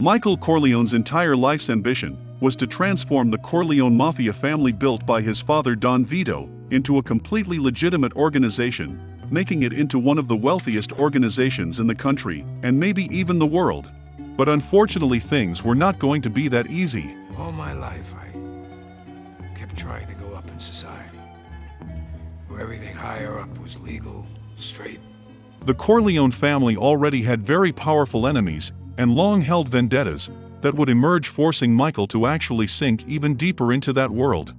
Michael Corleone's entire life's ambition was to transform the Corleone Mafia family built by his father Don Vito into a completely legitimate organization, making it into one of the wealthiest organizations in the country, and maybe even the world. But unfortunately things were not going to be that easy. All my life I kept trying to go up in society, where everything higher up was legal, straight. The Corleone family already had very powerful enemies and long-held vendettas that would emerge, forcing Michael to actually sink even deeper into that world.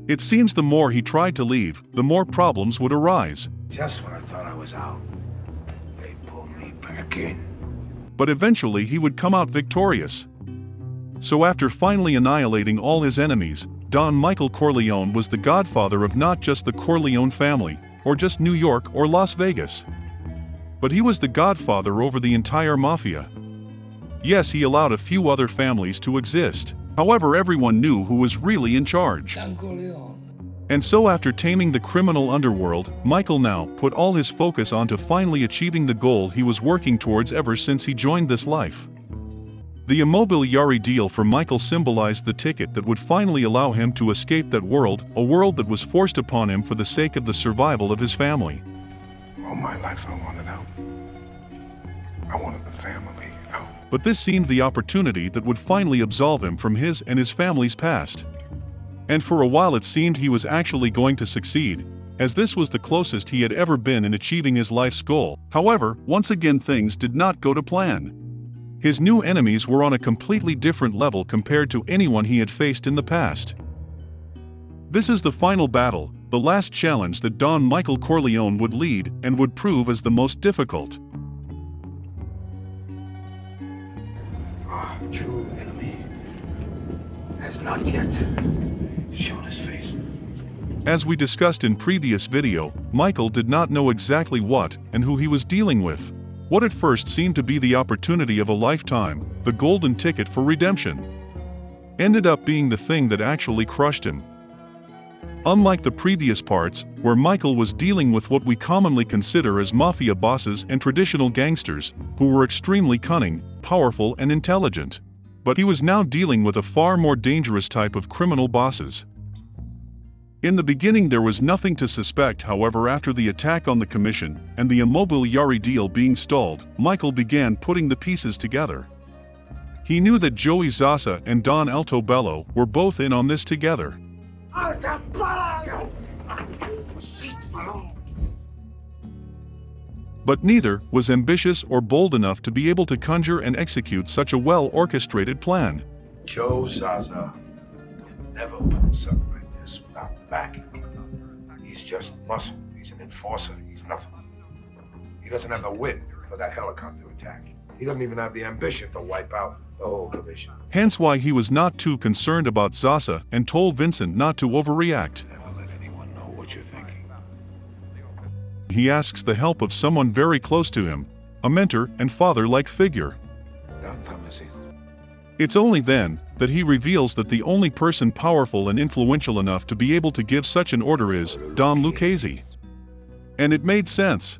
It seems the more he tried to leave, the more problems would arise. Just when I thought I was out, they pulled me back in. But eventually he would come out victorious. So after finally annihilating all his enemies, Don Michael Corleone was the godfather of not just the Corleone family, or just New York or Las Vegas. But he was the godfather over the entire mafia. Yes, he allowed a few other families to exist. However, everyone knew who was really in charge. And so after taming the criminal underworld, Michael now put all his focus onto finally achieving the goal he was working towards ever since he joined this life. The Immobiliare deal for Michael symbolized the ticket that would finally allow him to escape that world, a world that was forced upon him for the sake of the survival of his family. All my life I wanted out. I wanted the family out. But this seemed the opportunity that would finally absolve him from his and his family's past. And for a while it seemed he was actually going to succeed, as this was the closest he had ever been in achieving his life's goal. However, once again things did not go to plan. His new enemies were on a completely different level compared to anyone he had faced in the past. This is the final battle, the last challenge that Don Michael Corleone would lead and would prove as the most difficult. Our true enemy has not yet shown his face. As we discussed in previous video, Michael did not know exactly what and who he was dealing with. What at first seemed to be the opportunity of a lifetime, the golden ticket for redemption, ended up being the thing that actually crushed him. Unlike the previous parts, where Michael was dealing with what we commonly consider as mafia bosses and traditional gangsters, who were extremely cunning, powerful and intelligent. But he was now dealing with a far more dangerous type of criminal bosses. In the beginning there was nothing to suspect. However, after the attack on the commission and the Immobiliare deal being stalled, Michael began putting the pieces together. He knew that Joey Zasa and Don Altobello were both in on this together. But neither was ambitious or bold enough to be able to conjure and execute such a well-orchestrated plan. Joe Zaza would never pull something like this without the backing. He's just muscle. He's an enforcer. He's nothing. He doesn't have the wit for that helicopter attack. He doesn't even have the ambition to wipe out the whole commission. Hence why he was not too concerned about Zasa and told Vincent not to overreact. Never let anyone know what you're thinking. He asks the help of someone very close to him, a mentor and father-like figure. It's only then that he reveals that the only person powerful and influential enough to be able to give such an order is Don Lucchese. And it made sense.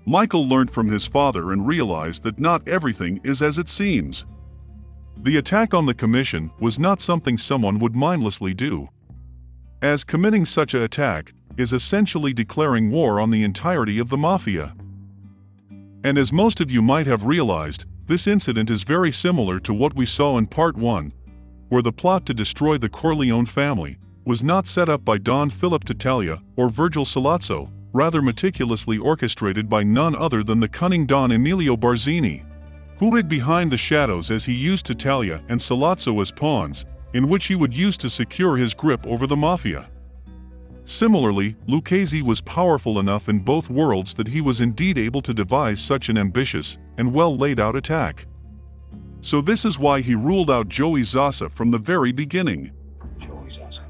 Michael learned from his father and realized that not everything is as it seems. The attack on the commission was not something someone would mindlessly do, as committing such an attack is essentially declaring war on the entirety of the mafia. And as most of you might have realized, this incident is very similar to what we saw in Part 1, where the plot to destroy the Corleone family was not set up by Don Philip Tattaglia or Virgil Sollozzo, rather meticulously orchestrated by none other than the cunning Don Emilio Barzini, who hid behind the shadows as he used Tattaglia and Sollozzo as pawns, in which he would use to secure his grip over the mafia. Similarly, Lucchese was powerful enough in both worlds that he was indeed able to devise such an ambitious and well-laid-out attack. So this is why he ruled out Joey Zasa from the very beginning. Joey Zasa,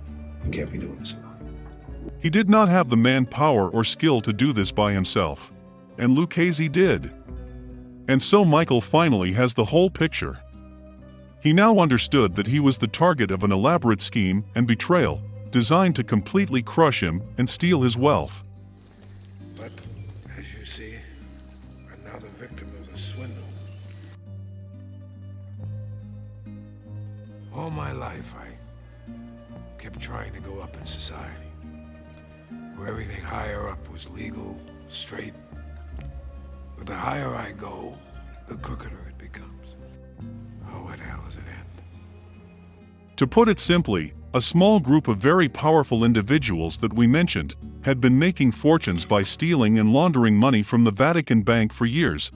you can't be doing this alone. He did not have the manpower or skill to do this by himself, and Lucchese did. And so Michael finally has the whole picture. He now understood that he was the target of an elaborate scheme and betrayal, designed to completely crush him and steal his wealth. But, as you see, I'm now the victim of a swindle. All my life, I kept trying to go up in society, where everything higher up was legal, straight. But the higher I go, the crookeder it becomes. Oh, what the hell does it end? To put it simply, a small group of very powerful individuals that we mentioned had been making fortunes by stealing and laundering money from the Vatican Bank for years.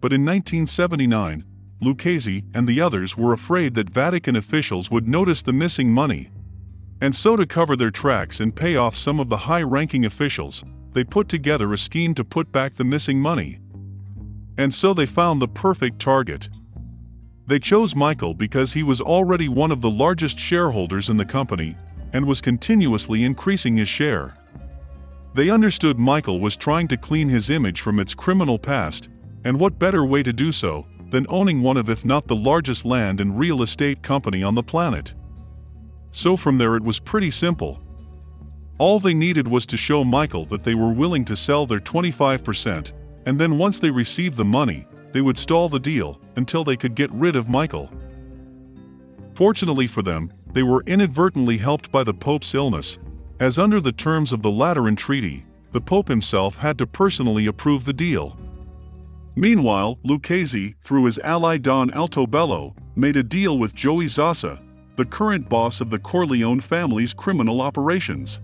But in 1979, Lucchese and the others were afraid that Vatican officials would notice the missing money. And so to cover their tracks and pay off some of the high-ranking officials, they put together a scheme to put back the missing money. And so they found the perfect target. They chose Michael because he was already one of the largest shareholders in the company and was continuously increasing his share. They understood Michael was trying to clean his image from its criminal past, and what better way to do so than owning one of, if not the largest land and real estate company on the planet. So from there it was pretty simple. All they needed was to show Michael that they were willing to sell their 25%, and then once they received the money, they would stall the deal until they could get rid of Michael. Fortunately for them, they were inadvertently helped by the Pope's illness, as under the terms of the Lateran Treaty, the Pope himself had to personally approve the deal. Meanwhile, Lucchese, through his ally Don Altobello, made a deal with Joey Zassa, the current boss of the Corleone family's criminal operations,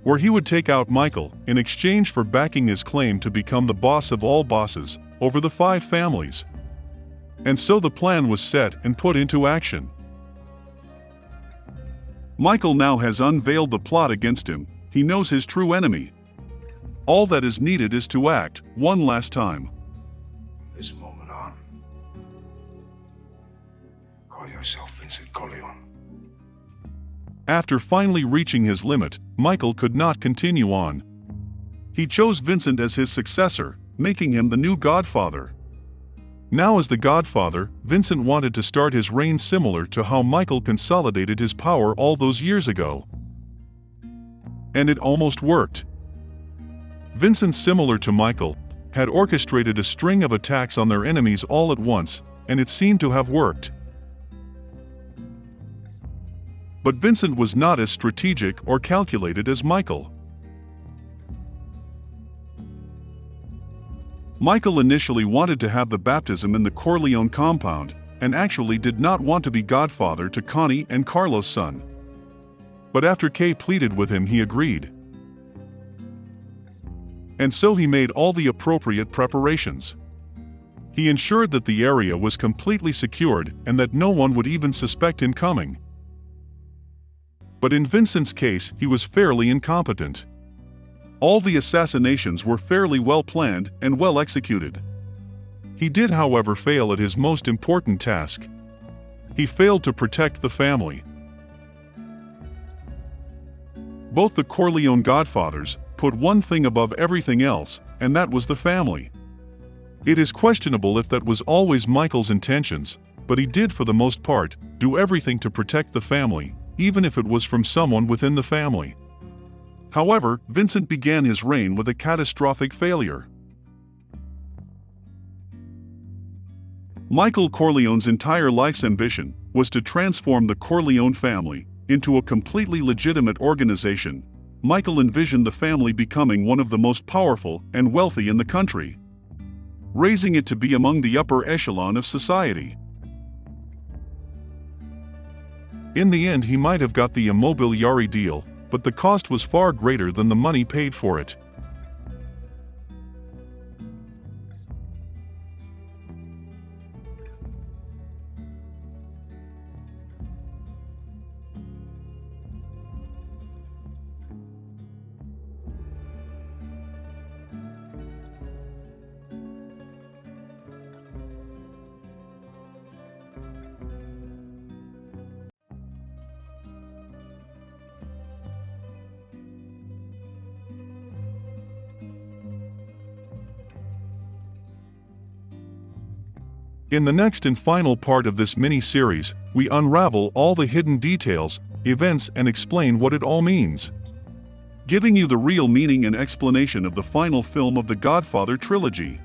where he would take out Michael in exchange for backing his claim to become the boss of all bosses over the 5 families. And so the plan was set and put into action. Michael now has unveiled the plot against him. He knows his true enemy. All that is needed is to act one last time. This moment on, call yourself Vincent Corleone. After finally reaching his limit, Michael could not continue on. He chose Vincent as his successor, making him the new Godfather. Now as the Godfather, Vincent wanted to start his reign similar to how Michael consolidated his power all those years ago. And it almost worked. Vincent, similar to Michael, had orchestrated a string of attacks on their enemies all at once, and it seemed to have worked. But Vincent was not as strategic or calculated as Michael. Michael initially wanted to have the baptism in the Corleone compound, and actually did not want to be godfather to Connie and Carlos' son. But after Kay pleaded with him, he agreed. And so he made all the appropriate preparations. He ensured that the area was completely secured and that no one would even suspect him coming. But in Vincent's case, he was fairly incompetent. All the assassinations were fairly well planned and well executed. He did, however, fail at his most important task. He failed to protect the family. Both the Corleone godfathers put one thing above everything else, and that was the family. It is questionable if that was always Michael's intentions, but he did for the most part do everything to protect the family, even if it was from someone within the family. However, Vincent began his reign with a catastrophic failure. Michael Corleone's entire life's ambition was to transform the Corleone family into a completely legitimate organization. Michael envisioned the family becoming one of the most powerful and wealthy in the country, raising it to be among the upper echelon of society. In the end, he might have got the Immobiliare deal, but the cost was far greater than the money paid for it. In the next and final part of this mini-series, we unravel all the hidden details, events, and explain what it all means, giving you the real meaning and explanation of the final film of the Godfather trilogy.